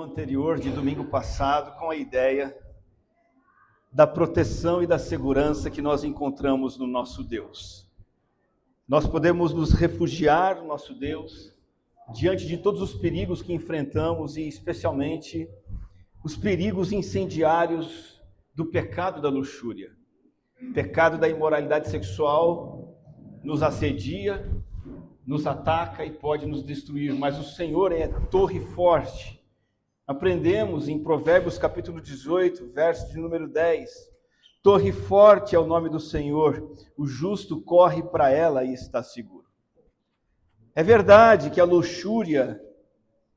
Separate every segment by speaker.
Speaker 1: sermão anterior de domingo passado com a ideia da proteção e da segurança que nós encontramos no nosso Deus. Nós podemos nos refugiar no nosso Deus diante de todos os perigos que enfrentamos e especialmente os perigos incendiários do pecado da luxúria. O pecado da imoralidade sexual nos assedia, nos ataca e pode nos destruir, mas o Senhor é torre forte. Aprendemos em Provérbios capítulo 18, verso de número 10. Torre forte é o nome do Senhor, o justo corre para ela e está seguro. É verdade que a luxúria,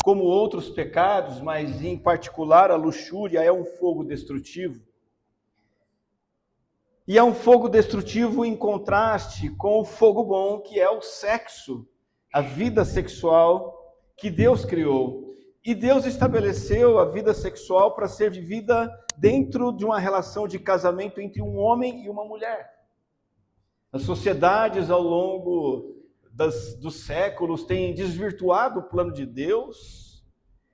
Speaker 1: como outros pecados, mas em particular a luxúria, é um fogo destrutivo. E é um fogo destrutivo em contraste com o fogo bom, que é o sexo, a vida sexual que Deus criou. E Deus estabeleceu a vida sexual para ser vivida dentro de uma relação de casamento entre um homem e uma mulher. As sociedades ao longo dos séculos têm desvirtuado o plano de Deus,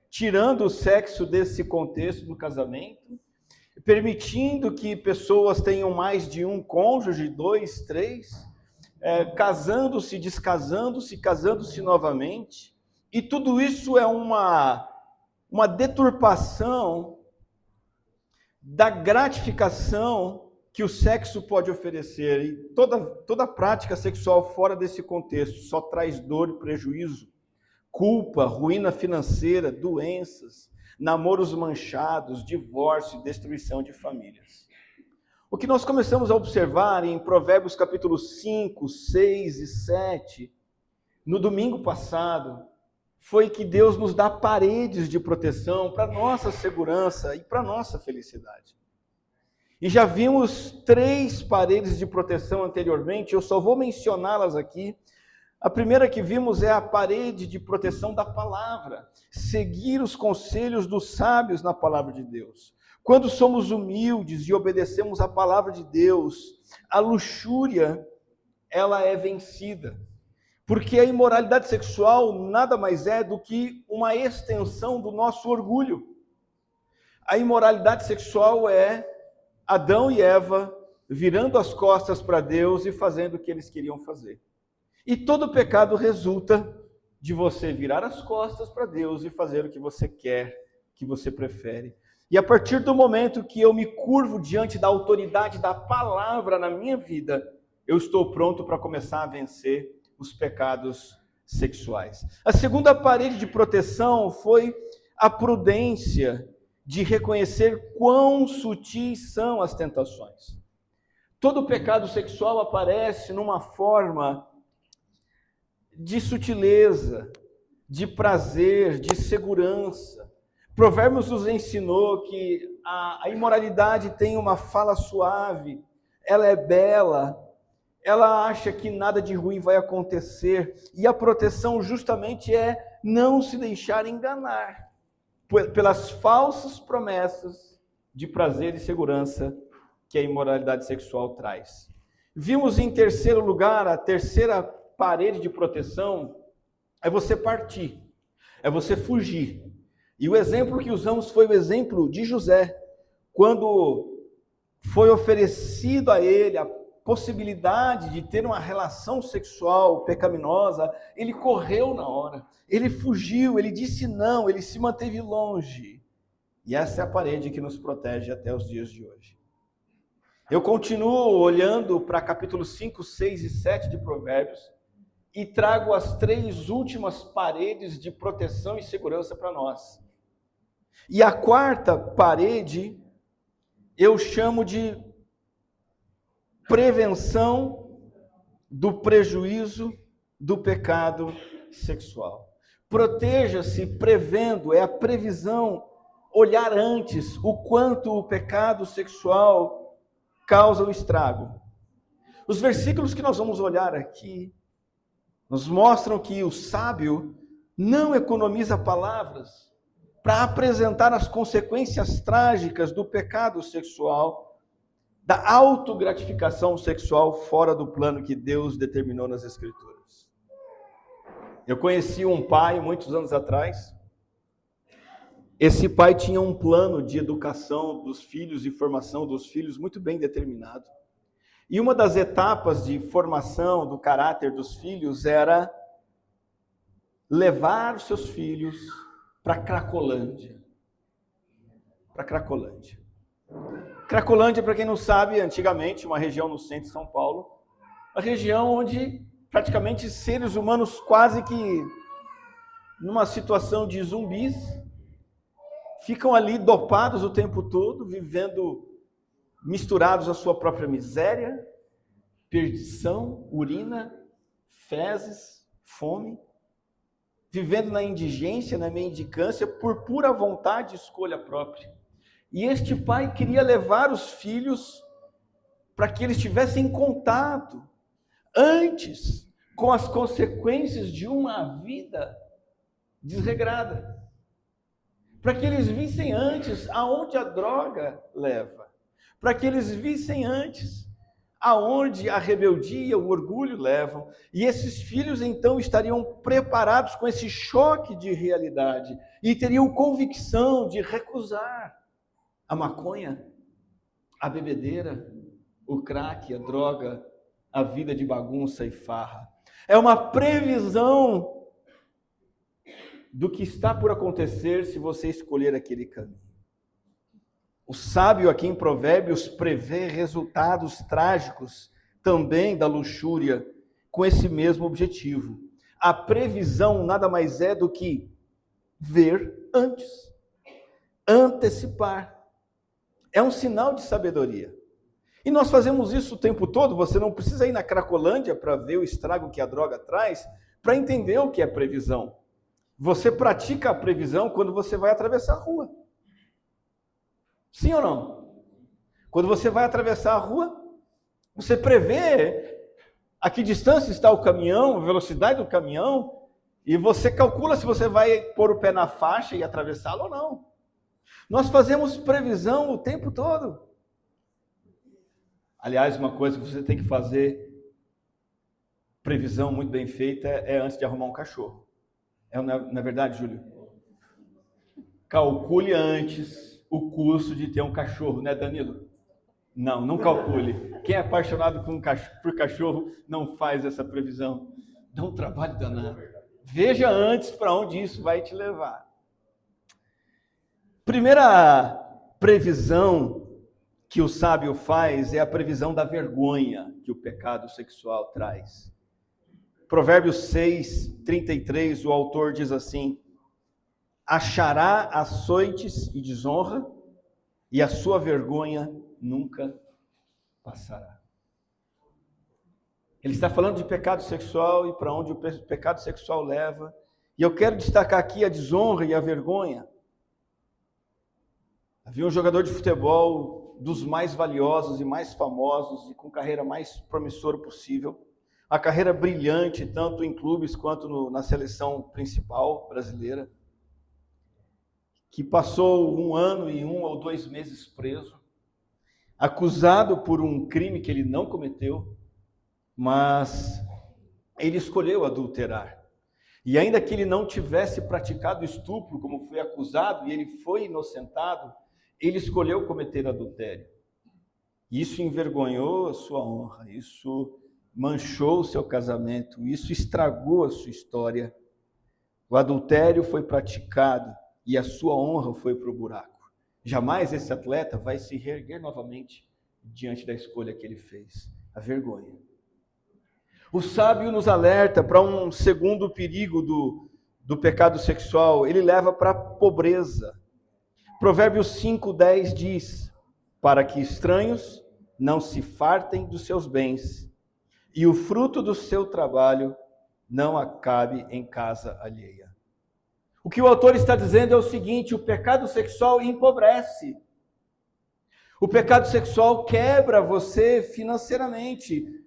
Speaker 1: tirando o sexo desse contexto do casamento, permitindo que pessoas tenham mais de um cônjuge, 2, 3, casando-se, descasando-se, casando-se novamente. E tudo isso é uma deturpação da gratificação que o sexo pode oferecer. E toda prática sexual fora desse contexto só traz dor e prejuízo, culpa, ruína financeira, doenças, namoros manchados, divórcio e destruição de famílias. O que nós começamos a observar em Provérbios capítulo 5, 6 e 7, no domingo passado, foi que Deus nos dá paredes de proteção para nossa segurança e para nossa felicidade. E já vimos 3 paredes de proteção anteriormente, eu só vou mencioná-las aqui. A primeira que vimos é a parede de proteção da palavra, seguir os conselhos dos sábios na palavra de Deus. Quando somos humildes e obedecemos a palavra de Deus, a luxúria, ela é vencida. Porque a imoralidade sexual nada mais é do que uma extensão do nosso orgulho. A imoralidade sexual é Adão e Eva virando as costas para Deus e fazendo o que eles queriam fazer. E todo pecado resulta de você virar as costas para Deus e fazer o que você quer, que você prefere. E a partir do momento que eu me curvo diante da autoridade da palavra na minha vida, eu estou pronto para começar a vencer os pecados sexuais. A segunda parede de proteção foi a prudência de reconhecer quão sutis são as tentações. Todo pecado sexual aparece numa forma de sutileza, de prazer, de segurança. Provérbios nos ensinou que a imoralidade tem uma fala suave, ela é bela, ela acha que nada de ruim vai acontecer, e a proteção justamente é não se deixar enganar pelas falsas promessas de prazer e segurança que a imoralidade sexual traz. Vimos em terceiro lugar, a terceira parede de proteção é você partir, é você fugir. E o exemplo que usamos foi o exemplo de José, quando foi oferecido a ele a possibilidade de ter uma relação sexual pecaminosa, ele correu na hora, ele fugiu, ele disse não, ele se manteve longe. E essa é a parede que nos protege até os dias de hoje. Eu continuo olhando para capítulos 5, 6 e 7 de Provérbios, e trago as 3 últimas paredes de proteção e segurança para nós. E a quarta parede eu chamo de prevenção do prejuízo do pecado sexual. Proteja-se prevendo, é a previsão, olhar antes o quanto o pecado sexual causa um estrago. Os versículos que nós vamos olhar aqui nos mostram que o sábio não economiza palavras para apresentar as consequências trágicas do pecado sexual, da autogratificação sexual fora do plano que Deus determinou nas Escrituras. Eu conheci um pai muitos anos atrás, Esse pai tinha um plano de educação dos filhos e formação dos filhos muito bem determinado. E uma das etapas de formação do caráter dos filhos era levar os seus filhos para Cracolândia. Para Cracolândia. Cracolândia, para quem não sabe, antigamente uma região no centro de São Paulo, uma região onde praticamente seres humanos quase que numa situação de zumbis, ficam ali dopados o tempo todo, vivendo misturados à sua própria miséria, perdição, urina, fezes, fome, vivendo na indigência, na mendicância, por pura vontade e escolha própria. E este pai queria levar os filhos para que eles tivessem contato antes com as consequências de uma vida desregrada. Para que eles vissem antes aonde a droga leva. Para que eles vissem antes aonde a rebeldia, o orgulho levam. E esses filhos então estariam preparados com esse choque de realidade e teriam convicção de recusar a maconha, a bebedeira, o crack, a droga, a vida de bagunça e farra. É uma previsão do que está por acontecer se você escolher aquele caminho. O sábio aqui em Provérbios prevê resultados trágicos também da luxúria com esse mesmo objetivo. A previsão nada mais é do que ver antes, antecipar. É um sinal de sabedoria. E nós fazemos isso o tempo todo. Você não precisa ir na Cracolândia para ver o estrago que a droga traz, para entender o que é previsão. Você pratica a previsão quando você vai atravessar a rua. Sim ou não? Quando você vai atravessar a rua, você prevê a que distância está o caminhão, a velocidade do caminhão, e você calcula se você vai pôr o pé na faixa e atravessá-lo ou não. Nós fazemos previsão o tempo todo. Aliás, uma coisa que você tem que fazer, previsão muito bem feita, é antes de arrumar um cachorro. Não é verdade, Júlio? Calcule antes o custo de ter um cachorro, né, Danilo? Não calcule. Quem é apaixonado por cachorro não faz essa previsão. Dá um trabalho danado. Veja antes para onde isso vai te levar. Primeira previsão que o sábio faz é a previsão da vergonha que o pecado sexual traz. Provérbios 6, 33, o autor diz assim: achará açoites e desonra, e a sua vergonha nunca passará. Ele está falando de pecado sexual e para onde o pecado sexual leva. E eu quero destacar aqui a desonra e a vergonha. Havia um jogador de futebol dos mais valiosos e mais famosos e com carreira mais promissora possível. A carreira brilhante, tanto em clubes quanto na seleção principal brasileira, que passou 1 ano e 1 ou 2 meses preso, acusado por um crime que ele não cometeu, mas ele escolheu adulterar. E ainda que ele não tivesse praticado estupro, como foi acusado, e ele foi inocentado, ele escolheu cometer adultério. Isso envergonhou a sua honra, isso manchou o seu casamento, isso estragou a sua história. O adultério foi praticado e a sua honra foi para o buraco. Jamais esse atleta vai se reerguer novamente diante da escolha que ele fez, a vergonha. O sábio nos alerta para um segundo perigo do pecado sexual, ele leva para a pobreza. Provérbios 5:10 diz: para que estranhos não se fartem dos seus bens, e o fruto do seu trabalho não acabe em casa alheia. O que o autor está dizendo é o seguinte: o pecado sexual empobrece. O pecado sexual quebra você financeiramente.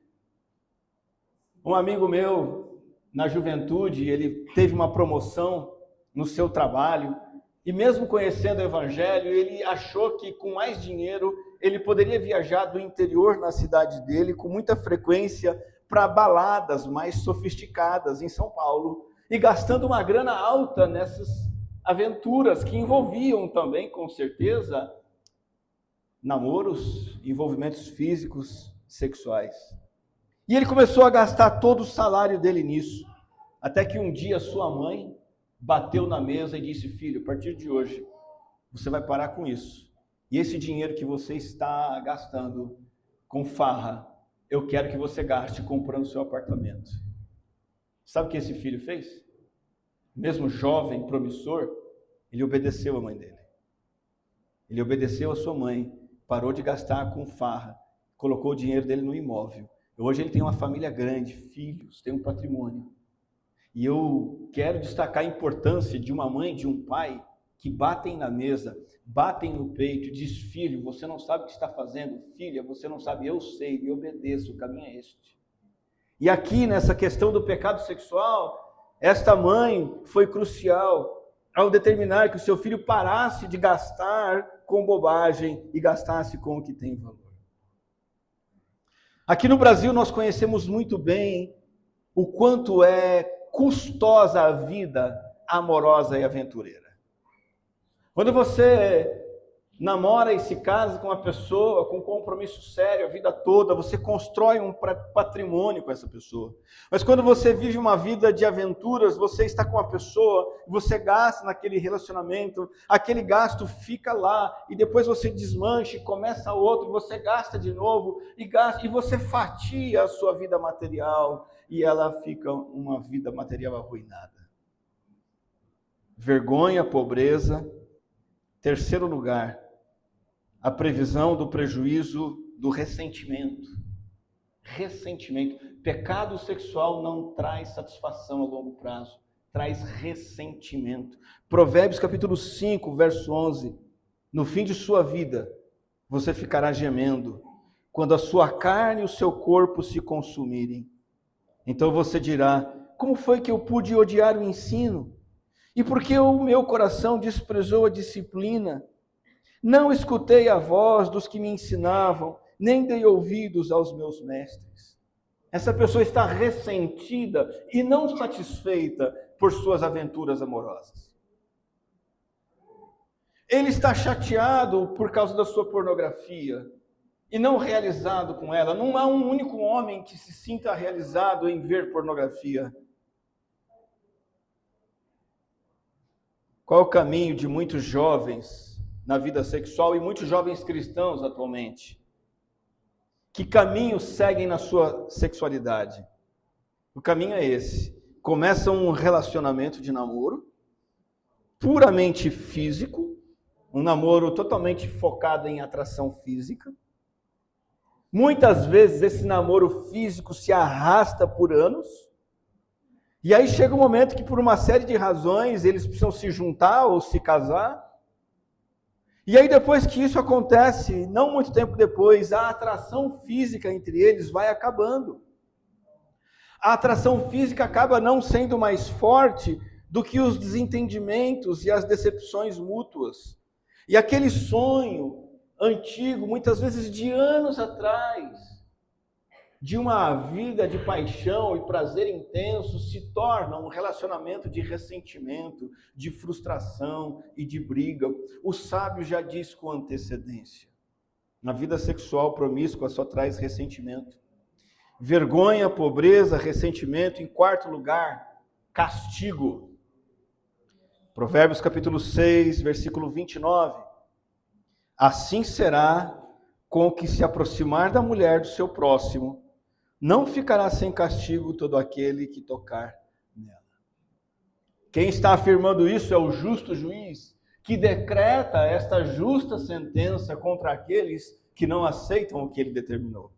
Speaker 1: Um amigo meu, na juventude, ele teve uma promoção no seu trabalho, e mesmo conhecendo o evangelho, ele achou que com mais dinheiro ele poderia viajar do interior na cidade dele com muita frequência para baladas mais sofisticadas em São Paulo, e gastando uma grana alta aventuras que envolviam também, com certeza, namoros, envolvimentos físicos, sexuais. E ele começou a gastar todo o salário dele nisso, até que um dia sua mãe bateu na mesa e disse: filho, a partir de hoje, você vai parar com isso. E esse dinheiro que você está gastando com farra, eu quero que você gaste comprando seu apartamento. Sabe o que esse filho fez? Mesmo jovem, promissor, ele obedeceu a mãe dele. Ele obedeceu a sua mãe, parou de gastar com farra, colocou o dinheiro dele no imóvel. Hoje ele tem uma família grande, filhos, tem um patrimônio. E eu quero destacar a importância de uma mãe, de um pai, que batem na mesa, batem no peito, diz: filho, você não sabe o que está fazendo, filha, você não sabe, eu sei, me obedeço, o caminho é este. E aqui nessa questão do pecado sexual, esta mãe foi crucial ao determinar que o seu filho parasse de gastar com bobagem e gastasse com o que tem valor. Aqui no Brasil nós conhecemos muito bem o quanto é custosa a vida amorosa e aventureira. Quando você namora e se casa com uma pessoa com um compromisso sério a vida toda, você constrói um patrimônio com essa pessoa. Mas quando você vive uma vida de aventuras, você está com uma pessoa, você gasta naquele relacionamento, aquele gasto fica lá, e depois você desmancha e começa outro, você gasta de novo, e você fatia a sua vida material, e ela fica uma vida material arruinada. Vergonha, pobreza. Terceiro lugar, a previsão do prejuízo do ressentimento. Ressentimento. Pecado sexual não traz satisfação a longo prazo, traz ressentimento. Provérbios capítulo 5, verso 11. No fim de sua vida, você ficará gemendo, quando a sua carne e o seu corpo se consumirem. Então você dirá: como foi que eu pude odiar o ensino? E por que o meu coração desprezou a disciplina? Não escutei a voz dos que me ensinavam, nem dei ouvidos aos meus mestres. Essa pessoa está ressentida e não satisfeita por suas aventuras amorosas. Ele está chateado por causa da sua pornografia e não realizado com ela. Não há um único homem que se sinta realizado em ver pornografia. Qual é o caminho de muitos jovens na vida sexual e muitos jovens cristãos atualmente? Que caminho seguem na sua sexualidade? O caminho é esse. Começa um relacionamento de namoro, puramente físico, um namoro totalmente focado em atração física. Muitas vezes esse namoro físico se arrasta por anos, e aí chega um momento que, por uma série de razões, eles precisam se juntar ou se casar. E aí, depois que isso acontece, não muito tempo depois, a atração física entre eles vai acabando. A atração física acaba não sendo mais forte do que os desentendimentos e as decepções mútuas. E aquele sonho antigo, muitas vezes de anos atrás, de uma vida de paixão e prazer intenso, se torna um relacionamento de ressentimento, de frustração e de briga. O sábio já diz com antecedência: na vida sexual promíscua só traz ressentimento. Vergonha, pobreza, ressentimento. Em quarto lugar, castigo. Provérbios capítulo 6, versículo 29. Assim será com o que se aproximar da mulher do seu próximo, não ficará sem castigo todo aquele que tocar nela. Quem está afirmando isso é o justo juiz, que decreta esta justa sentença contra aqueles que não aceitam o que ele determinou.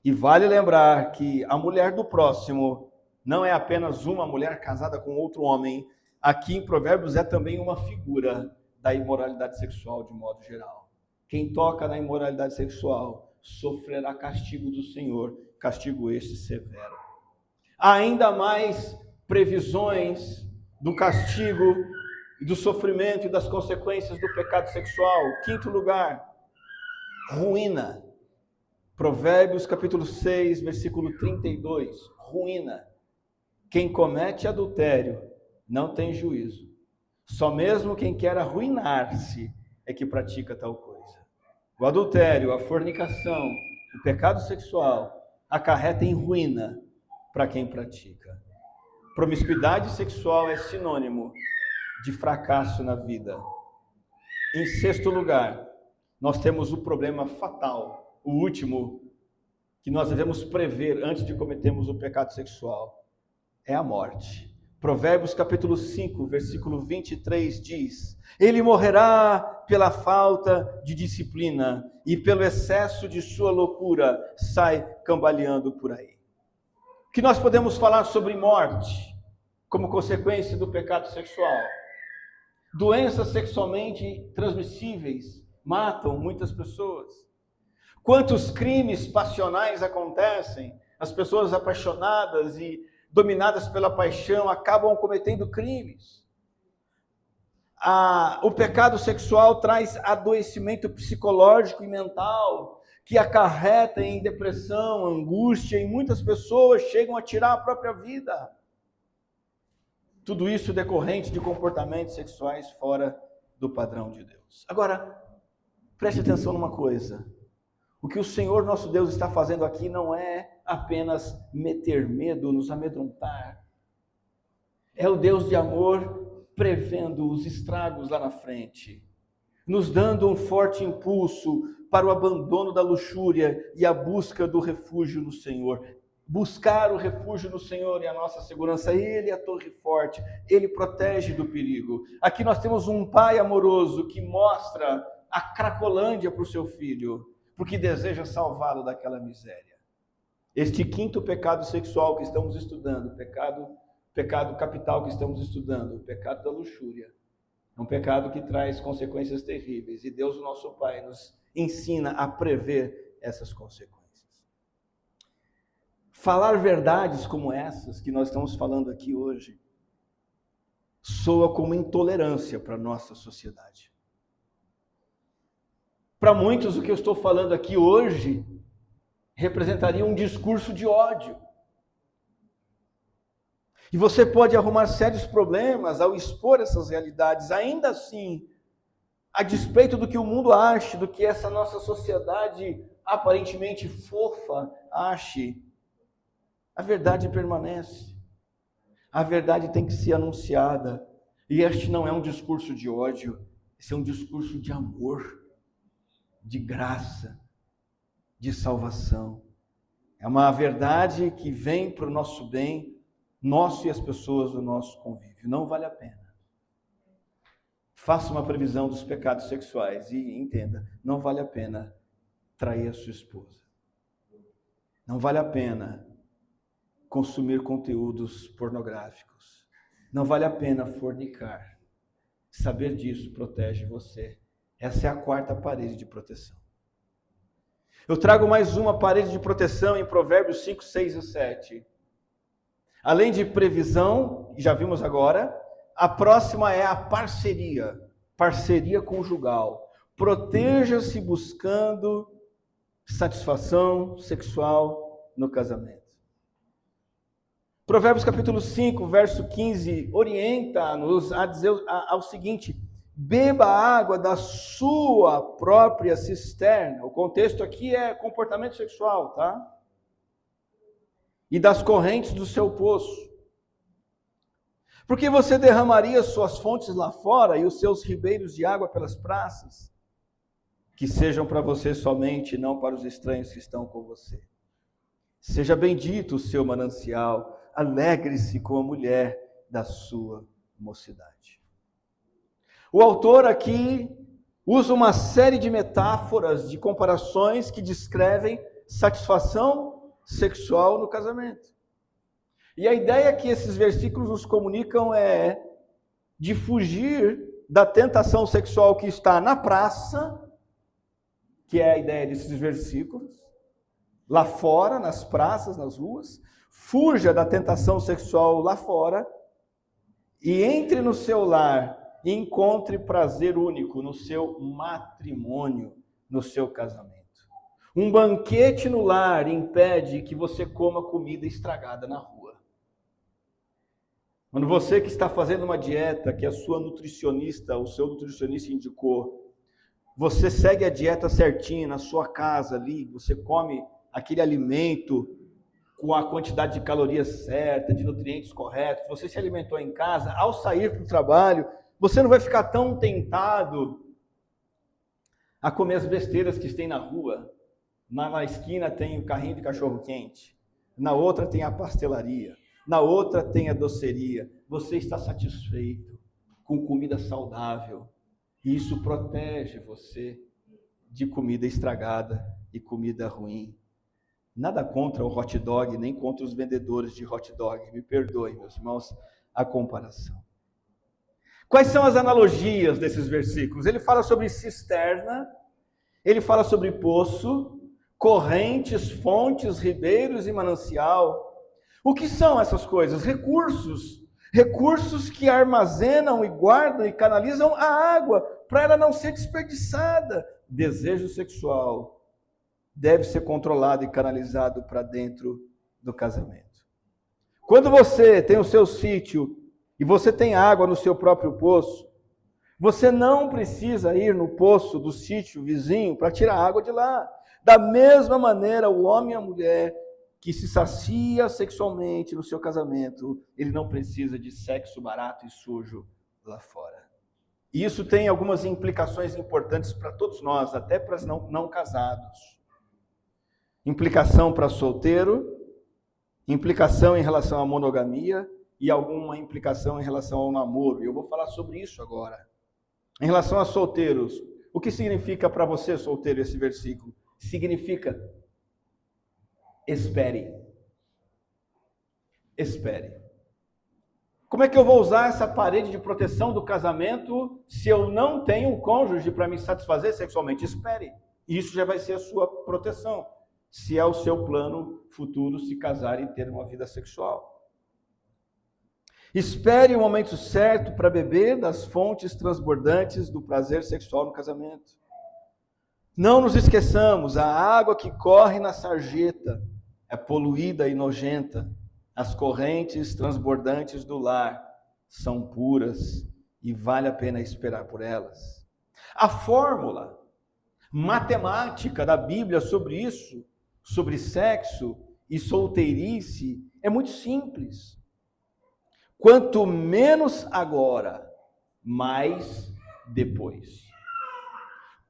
Speaker 1: E vale lembrar que a mulher do próximo não é apenas uma mulher casada com outro homem. Aqui em Provérbios é também uma figura da imoralidade sexual de modo geral. Quem toca na imoralidade sexual sofrerá castigo do Senhor, castigo este severo. Há ainda mais previsões do castigo, do sofrimento e das consequências do pecado sexual. Quinto lugar, ruína. Provérbios capítulo 6, versículo 32. Ruína. Quem comete adultério não tem juízo. Só mesmo quem quer arruinar-se é que pratica tal coisa. O adultério, a fornicação, o pecado sexual acarretam ruína para quem pratica. Promiscuidade sexual é sinônimo de fracasso na vida. Em sexto lugar, nós temos o problema fatal, o último que nós devemos prever antes de cometermos o pecado sexual, é a morte. Provérbios capítulo 5, versículo 23 diz: ele morrerá pela falta de disciplina e pelo excesso de sua loucura sai cambaleando por aí. O que nós podemos falar sobre morte como consequência do pecado sexual? Doenças sexualmente transmissíveis matam muitas pessoas. Quantos crimes passionais acontecem? As pessoas apaixonadas e dominadas pela paixão acabam cometendo crimes. O pecado sexual traz adoecimento psicológico e mental, que acarreta em depressão, angústia, e muitas pessoas chegam a tirar a própria vida. Tudo isso decorrente de comportamentos sexuais fora do padrão de Deus. Agora, preste atenção numa coisa. O que o Senhor nosso Deus está fazendo aqui não é apenas meter medo, nos amedrontar. É o Deus de amor prevendo os estragos lá na frente, nos dando um forte impulso para o abandono da luxúria e a busca do refúgio no Senhor. Buscar o refúgio no Senhor e a nossa segurança. Ele é a torre forte, Ele protege do perigo. Aqui nós temos um pai amoroso que mostra a Cracolândia para o seu filho, porque deseja salvá-lo daquela miséria. Este quinto pecado sexual que estamos estudando, pecado capital que estamos estudando, o pecado da luxúria, é um pecado que traz consequências terríveis, e Deus, o nosso Pai, nos ensina a prever essas consequências. Falar verdades como essas que nós estamos falando aqui hoje soa como intolerância para a nossa sociedade. Para muitos, o que eu estou falando aqui hoje representaria um discurso de ódio. E você pode arrumar sérios problemas ao expor essas realidades. Ainda assim, a despeito do que o mundo ache, do que essa nossa sociedade aparentemente fofa ache, a verdade permanece. A verdade tem que ser anunciada. E este não é um discurso de ódio, esse é um discurso de amor, de graça, de salvação. É uma verdade que vem para o nosso bem, nosso e as pessoas do nosso convívio. Não vale a pena. Faça uma previsão dos pecados sexuais e entenda, não vale a pena trair a sua esposa. Não vale a pena consumir conteúdos pornográficos. Não vale a pena fornicar. Saber disso protege você. Essa é a quarta parede de proteção. Eu trago mais uma parede de proteção em Provérbios 5, 6 e 7. Além de previsão, já vimos agora, a próxima é a parceria conjugal. Proteja-se buscando satisfação sexual no casamento. Provérbios capítulo 5, verso 15, orienta-nos a dizer ao seguinte: beba água da sua própria cisterna. O contexto aqui é comportamento sexual, tá? E das correntes do seu poço. Porque você derramaria suas fontes lá fora e os seus ribeiros de água pelas praças? Que sejam para você somente, não para os estranhos que estão com você. Seja bendito o seu manancial, alegre-se com a mulher da sua mocidade. O autor aqui usa uma série de metáforas, de comparações que descrevem satisfação sexual no casamento. E a ideia que esses versículos nos comunicam é de fugir da tentação sexual que está na praça, que é a ideia desses versículos, lá fora, nas praças, nas ruas. Fuja da tentação sexual lá fora e entre no seu lar e encontre prazer único no seu matrimônio, no seu casamento. Um banquete no lar impede que você coma comida estragada na rua. Quando você que está fazendo uma dieta que a sua nutricionista, o seu nutricionista indicou, você segue a dieta certinha na sua casa ali, você come aquele alimento com a quantidade de calorias certa, de nutrientes corretos, você se alimentou em casa, ao sair para o trabalho, você não vai ficar tão tentado a comer as besteiras que tem na rua. Na esquina tem o carrinho de cachorro-quente, na outra tem a pastelaria, na outra tem a doceria. Você está satisfeito com comida saudável. E isso protege você de comida estragada e comida ruim. Nada contra o hot dog, nem contra os vendedores de hot dog. Me perdoem, meus irmãos, a comparação. Quais são as analogias desses versículos? Ele fala sobre cisterna, ele fala sobre poço, correntes, fontes, ribeiros e manancial. O que são essas coisas? Recursos. Recursos que armazenam e guardam e canalizam a água para ela não ser desperdiçada. Desejo sexual deve ser controlado e canalizado para dentro do casamento. Quando você tem o seu sítio e você tem água no seu próprio poço, você não precisa ir no poço do sítio vizinho para tirar água de lá. Da mesma maneira, o homem e a mulher que se sacia sexualmente no seu casamento, ele não precisa de sexo barato e sujo lá fora. E isso tem algumas implicações importantes para todos nós, até para os não casados. Implicação para solteiro, implicação em relação à monogamia e alguma implicação em relação ao namoro. E eu vou falar sobre isso agora. Em relação a solteiros, o que significa para você, solteiro, esse versículo? Significa espere. Espere. Como é que eu vou usar essa parede de proteção do casamento se eu não tenho um cônjuge para me satisfazer sexualmente? Espere. E isso já vai ser a sua proteção, se é o seu plano futuro se casar e ter uma vida sexual. Espere o momento certo para beber das fontes transbordantes do prazer sexual no casamento. Não nos esqueçamos, a água que corre na sarjeta é poluída e nojenta. As correntes transbordantes do lar são puras e vale a pena esperar por elas. A fórmula matemática da Bíblia sobre isso, sobre sexo e solteirice, é muito simples. Quanto menos agora, mais depois.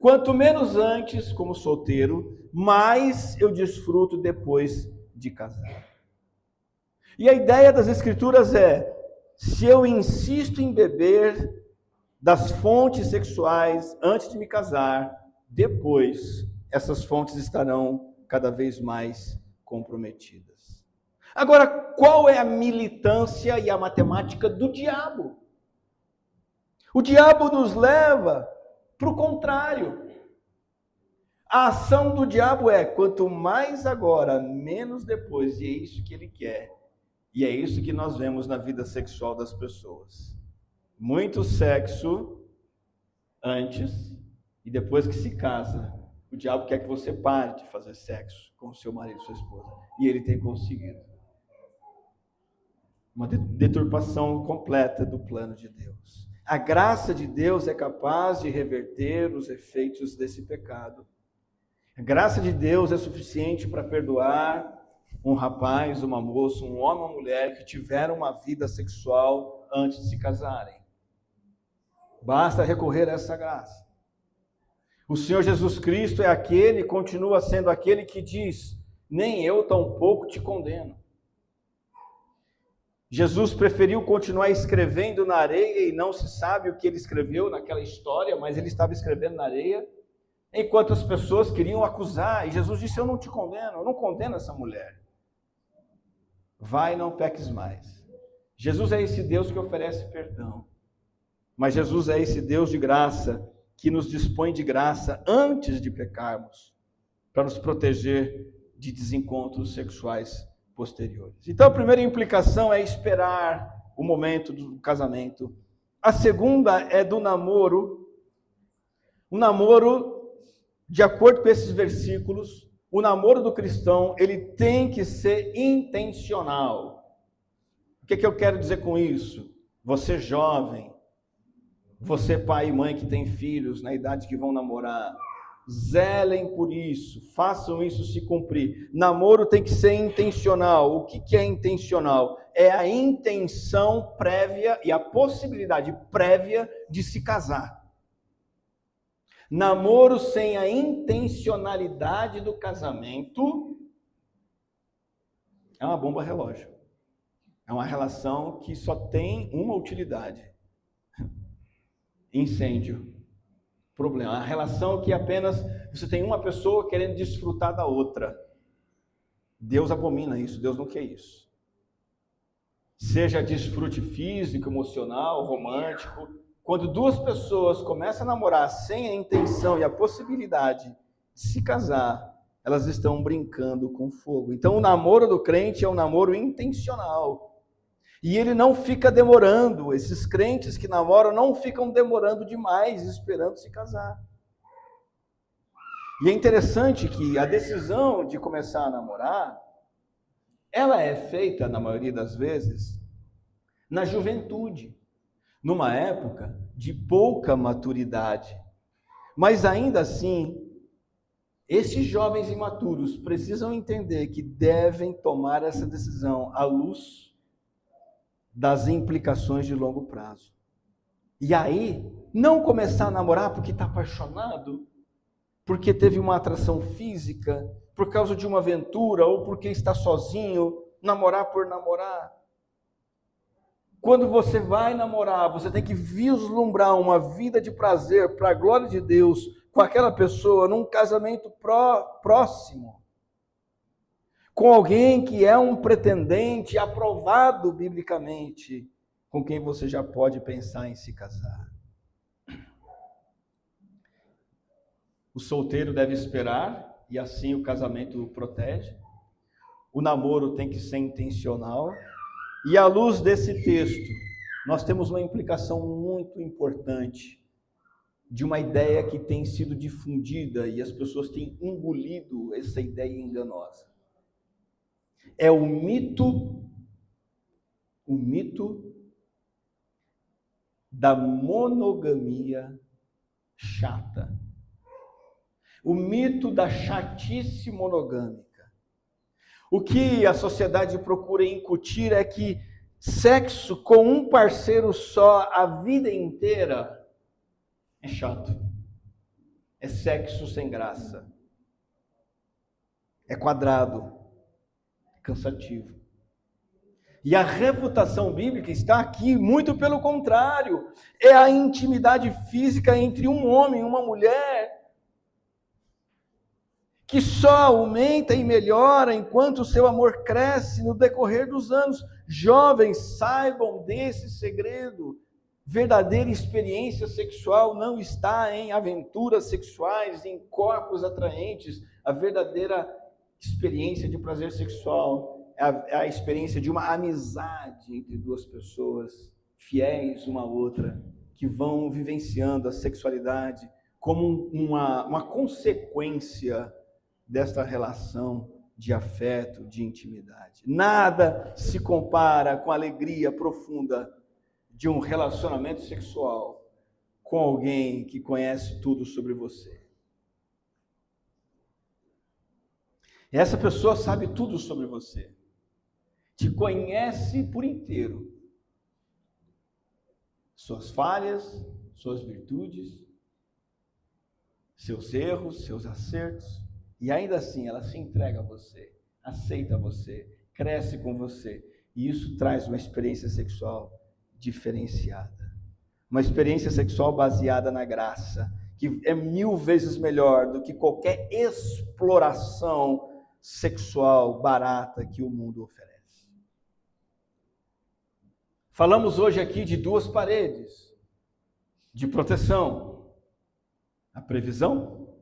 Speaker 1: Quanto menos antes, como solteiro, mais eu desfruto depois de casar. E a ideia das Escrituras é, se eu insisto em beber das fontes sexuais antes de me casar, depois essas fontes estarão cada vez mais comprometidas. Agora, qual é a militância e a matemática do diabo? O diabo nos leva para o contrário. A ação do diabo é, quanto mais agora, menos depois, e é isso que ele quer. E é isso que nós vemos na vida sexual das pessoas. Muito sexo antes e depois que se casa. O diabo quer que você pare de fazer sexo com o seu marido e sua esposa. E ele tem conseguido. Uma deturpação completa do plano de Deus. A graça de Deus é capaz de reverter os efeitos desse pecado. A graça de Deus é suficiente para perdoar um rapaz, uma moça, um homem ou uma mulher que tiveram uma vida sexual antes de se casarem. Basta recorrer a essa graça. O Senhor Jesus Cristo é aquele, continua sendo aquele que diz, nem eu tampouco te condeno. Jesus preferiu continuar escrevendo na areia e não se sabe o que ele escreveu naquela história, mas ele estava escrevendo na areia, enquanto as pessoas queriam acusar. E Jesus disse, eu não te condeno, eu não condeno essa mulher. Vai, não peques mais. Jesus é esse Deus que oferece perdão. Mas Jesus é esse Deus de graça, que nos dispõe de graça antes de pecarmos, para nos proteger de desencontros sexuais posteriores. Então, a primeira implicação é esperar o momento do casamento. A segunda é do namoro. O namoro, de acordo com esses versículos, o namoro do cristão, ele tem que ser intencional. O que eu quero dizer com isso? Você jovem, você pai e mãe que tem filhos na idade que vão namorar, zelem por isso, façam isso se cumprir. Namoro tem que ser intencional. O que é intencional? É a intenção prévia e a possibilidade prévia de se casar. Namoro sem a intencionalidade do casamento é uma bomba relógio. É uma relação que só tem uma utilidade: incêndio. Problema. A relação que apenas você tem uma pessoa querendo desfrutar da outra. Deus abomina isso, Deus não quer isso. Seja desfrute físico, emocional, romântico. Quando duas pessoas começam a namorar sem a intenção e a possibilidade de se casar, elas estão brincando com fogo. Então o namoro do crente é um namoro intencional. E ele não fica demorando, esses crentes que namoram não ficam demorando demais esperando se casar. E é interessante que a decisão de começar a namorar, ela é feita, na maioria das vezes, na juventude, numa época de pouca maturidade. Mas ainda assim, esses jovens imaturos precisam entender que devem tomar essa decisão à luz das implicações de longo prazo. E aí, não começar a namorar porque está apaixonado, porque teve uma atração física, por causa de uma aventura, ou porque está sozinho, namorar por namorar. Quando você vai namorar, você tem que vislumbrar uma vida de prazer para a glória de Deus com aquela pessoa num casamento próximo. Com alguém que é um pretendente aprovado biblicamente, com quem você já pode pensar em se casar. O solteiro deve esperar, e assim o casamento o protege. O namoro tem que ser intencional. E à luz desse texto, nós temos uma implicação muito importante de uma ideia que tem sido difundida e as pessoas têm engolido essa ideia enganosa. É o mito da monogamia chata. O mito da chatice monogâmica. O que a sociedade procura incutir é que sexo com um parceiro só a vida inteira é chato. É sexo sem graça. É quadrado. É cansativo. E a refutação bíblica está aqui, muito pelo contrário. É a intimidade física entre um homem e uma mulher que só aumenta e melhora enquanto o seu amor cresce no decorrer dos anos. Jovens, saibam desse segredo. Verdadeira experiência sexual não está em aventuras sexuais, em corpos atraentes. A verdadeira experiência de prazer sexual é a experiência de uma amizade entre duas pessoas fiéis uma à outra, que vão vivenciando a sexualidade como uma consequência desta relação de afeto, de intimidade. Nada se compara com a alegria profunda de um relacionamento sexual com alguém que conhece tudo sobre você. Essa pessoa sabe tudo sobre você. Te conhece por inteiro. Suas falhas, suas virtudes, seus erros, seus acertos. E ainda assim, ela se entrega a você, aceita você, cresce com você. E isso traz uma experiência sexual diferenciada. Uma experiência sexual baseada na graça, que é 1000 vezes melhor do que qualquer exploração sexual barata que o mundo oferece. Falamos hoje aqui de 2 paredes de proteção: a previsão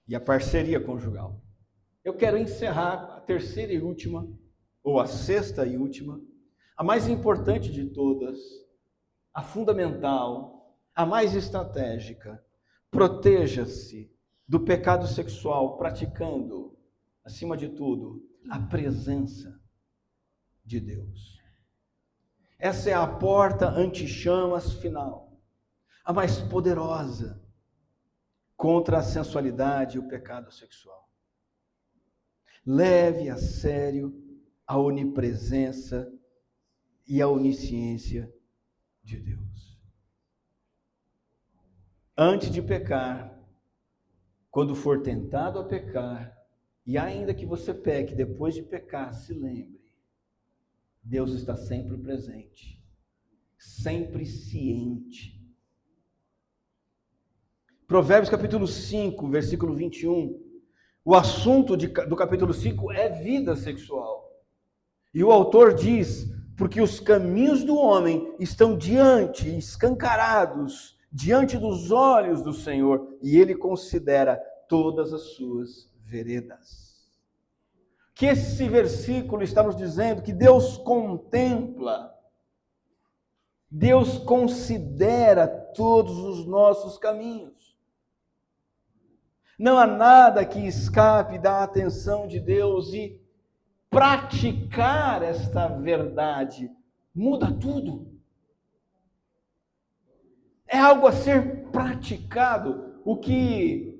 Speaker 1: e a parceria conjugal. Eu quero encerrar a terceira e última, ou a sexta e última, a mais importante de todas, a fundamental, a mais estratégica. Proteja-se do pecado sexual praticando, acima de tudo, a presença. de Deus. Essa é a porta anti-chamas final, a mais poderosa contra a sensualidade e o pecado sexual. Leve a sério a onipresença e a onisciência de Deus. Antes de pecar, quando for tentado a pecar, e ainda que você peque depois de pecar, se lembre, Deus está sempre presente, sempre ciente. Provérbios capítulo 5, versículo 21. O assunto do capítulo 5 é vida sexual. E o autor diz, porque os caminhos do homem estão escancarados, diante dos olhos do Senhor, e ele considera todas as suas veredas. Que esse versículo está nos dizendo que Deus contempla, Deus considera todos os nossos caminhos. Não há nada que escape da atenção de Deus, e praticar esta verdade muda tudo. É algo a ser praticado. O que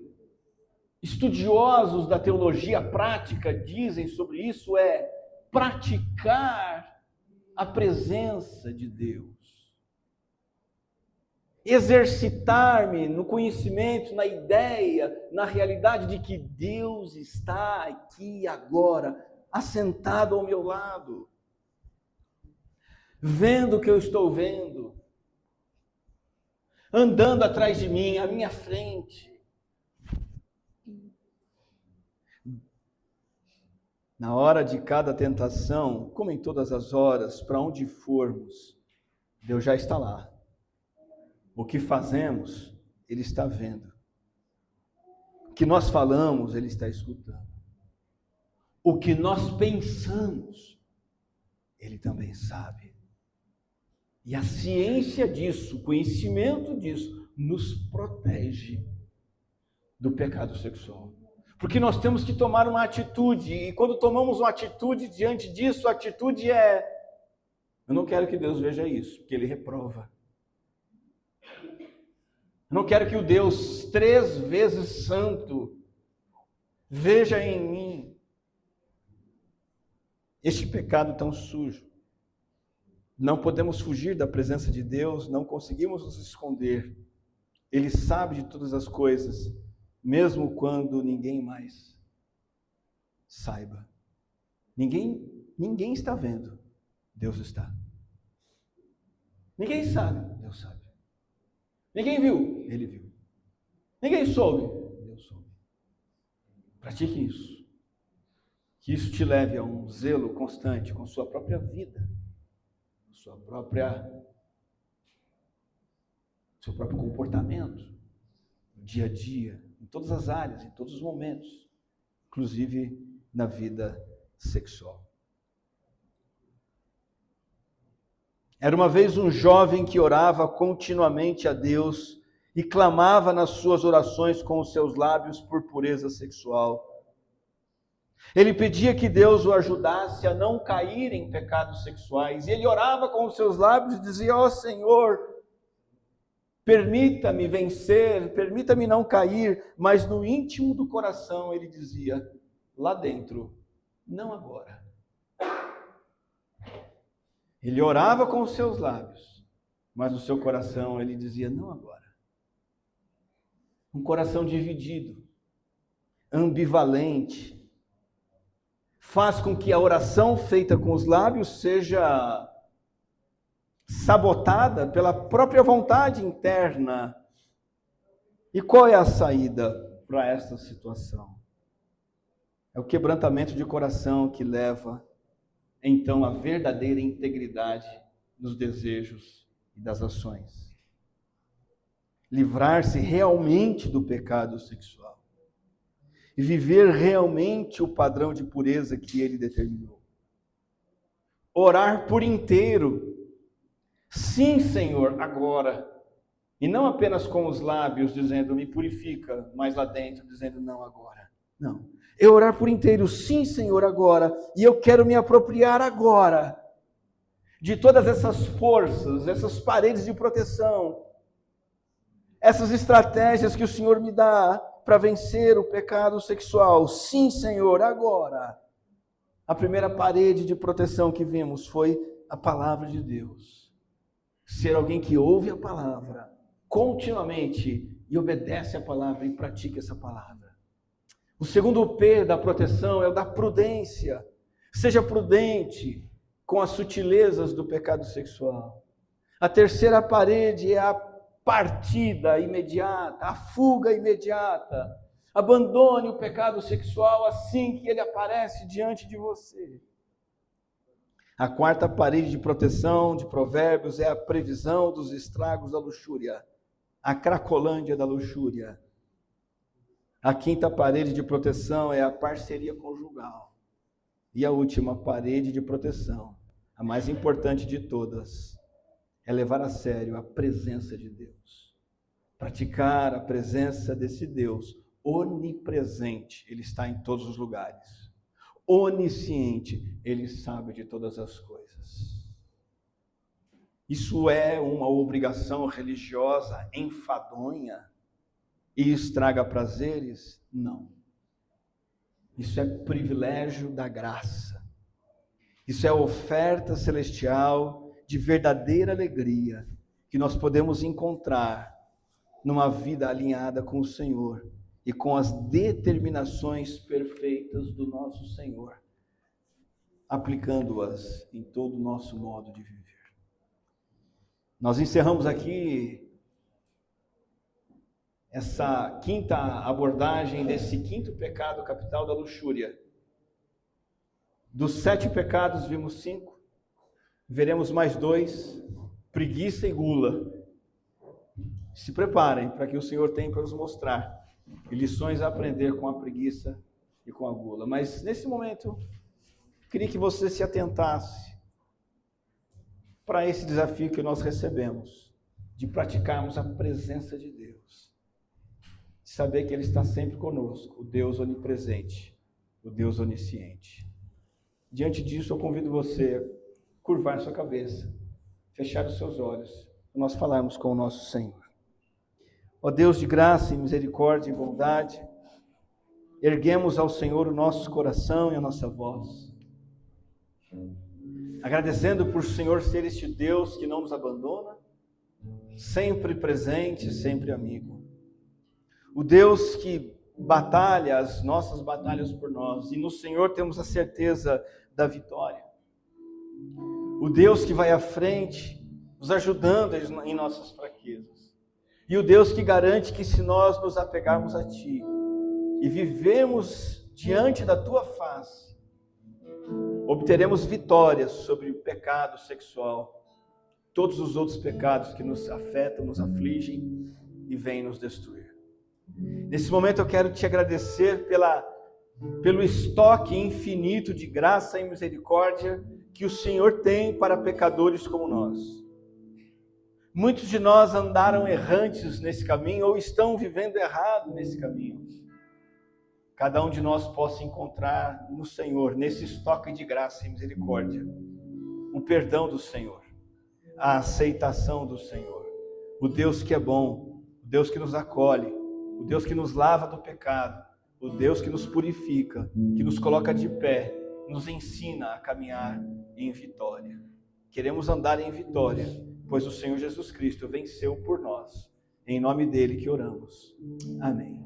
Speaker 1: estudiosos da teologia prática dizem sobre isso é praticar a presença de Deus. Exercitar-me no conhecimento, na ideia, na realidade de que Deus está aqui agora, assentado ao meu lado, vendo o que eu estou vendo, andando atrás de mim, à minha frente. Na hora de cada tentação, como em todas as horas, para onde formos, Deus já está lá. O que fazemos, Ele está vendo. O que nós falamos, Ele está escutando. O que nós pensamos, Ele também sabe. E a ciência disso, o conhecimento disso, nos protege do pecado sexual. Porque nós temos que tomar uma atitude, e quando tomamos uma atitude diante disso, a atitude é: eu não quero que Deus veja isso, porque Ele reprova. Eu não quero que o Deus 3 vezes santo veja em mim este pecado tão sujo. Não podemos fugir da presença de Deus, não conseguimos nos esconder. Ele sabe de todas as coisas, mesmo quando ninguém mais saiba. Ninguém está vendo, Deus está. Ninguém sabe, Deus sabe. Ninguém viu, Ele viu. Ninguém soube, Deus soube. Pratique isso. Que isso te leve a um zelo constante com sua própria vida, seu próprio comportamento, no dia a dia, em todas as áreas, em todos os momentos, inclusive na vida sexual. Era uma vez um jovem que orava continuamente a Deus e clamava nas suas orações com os seus lábios por pureza sexual. Ele pedia que Deus o ajudasse a não cair em pecados sexuais. E ele orava com os seus lábios e dizia: ó Senhor, permita-me vencer, permita-me não cair. Mas no íntimo do coração ele dizia: lá dentro, não agora. Ele orava com os seus lábios, mas no seu coração ele dizia: não agora. Um coração dividido, ambivalente, faz com que a oração feita com os lábios seja sabotada pela própria vontade interna. E qual é a saída para esta situação? É o quebrantamento de coração que leva, então, à verdadeira integridade dos desejos e das ações. Livrar-se realmente do pecado sexual. E viver realmente o padrão de pureza que Ele determinou. Orar por inteiro. Sim, Senhor, agora. E não apenas com os lábios dizendo: me purifica, mas lá dentro dizendo: não agora. Não. Eu orar por inteiro, sim, Senhor, agora. E eu quero me apropriar agora de todas essas forças, essas paredes de proteção, essas estratégias que o Senhor me dá para vencer o pecado sexual. Sim, Senhor, agora. A primeira parede de proteção que vimos foi a palavra de Deus. Ser alguém que ouve a palavra continuamente e obedece a palavra e pratica essa palavra. O segundo P da proteção é o da prudência. Seja prudente com as sutilezas do pecado sexual. A terceira parede é a partida imediata, a fuga imediata. Abandone o pecado sexual assim que ele aparece diante de você. A quarta parede de proteção de Provérbios é a previsão dos estragos da luxúria, a cracolândia da luxúria. A quinta parede de proteção é a parceria conjugal. E a última parede de proteção, a mais importante de todas, é levar a sério a presença de Deus. Praticar a presença desse Deus onipresente, Ele está em todos os lugares. Onisciente, Ele sabe de todas as coisas. Isso é uma obrigação religiosa enfadonha e estraga prazeres? Não. Isso é privilégio da graça. Isso é oferta celestial de verdadeira alegria que nós podemos encontrar numa vida alinhada com o Senhor e com as determinações perfeitas do nosso Senhor, aplicando-as em todo o nosso modo de viver. Nós encerramos aqui essa quinta abordagem desse quinto pecado capital da luxúria. Dos 7 pecados vimos 5, veremos mais 2, preguiça e gula. Se preparem para que o Senhor tem para nos mostrar lições a aprender com a preguiça e com a gula. Mas nesse momento, queria que você se atentasse para esse desafio que nós recebemos, de praticarmos a presença de Deus. De saber que Ele está sempre conosco, o Deus onipresente, o Deus onisciente. Diante disso, eu convido você a curvar sua cabeça, fechar os seus olhos, para nós falarmos com o nosso Senhor. Ó Deus de graça e misericórdia e bondade, erguemos ao Senhor o nosso coração e a nossa voz, agradecendo por o Senhor ser este Deus que não nos abandona, sempre presente, sempre amigo. O Deus que batalha as nossas batalhas por nós, e no Senhor temos a certeza da vitória. O Deus que vai à frente, nos ajudando em nossas fraquezas. E o Deus que garante que se nós nos apegarmos a Ti e vivemos diante da Tua face, obteremos vitórias sobre o pecado sexual, todos os outros pecados que nos afetam, nos afligem e vêm nos destruir. Nesse momento eu quero te agradecer pelo estoque infinito de graça e misericórdia que o Senhor tem para pecadores como nós. Muitos de nós andaram errantes nesse caminho ou estão vivendo errado nesse caminho. Cada um de nós possa encontrar no Senhor, nesse estoque de graça e misericórdia, o perdão do Senhor, a aceitação do Senhor, o Deus que é bom, o Deus que nos acolhe, o Deus que nos lava do pecado, o Deus que nos purifica, que nos coloca de pé, nos ensina a caminhar em vitória. Queremos andar em vitória, pois o Senhor Jesus Cristo venceu por nós. Em nome dele que oramos. Amém.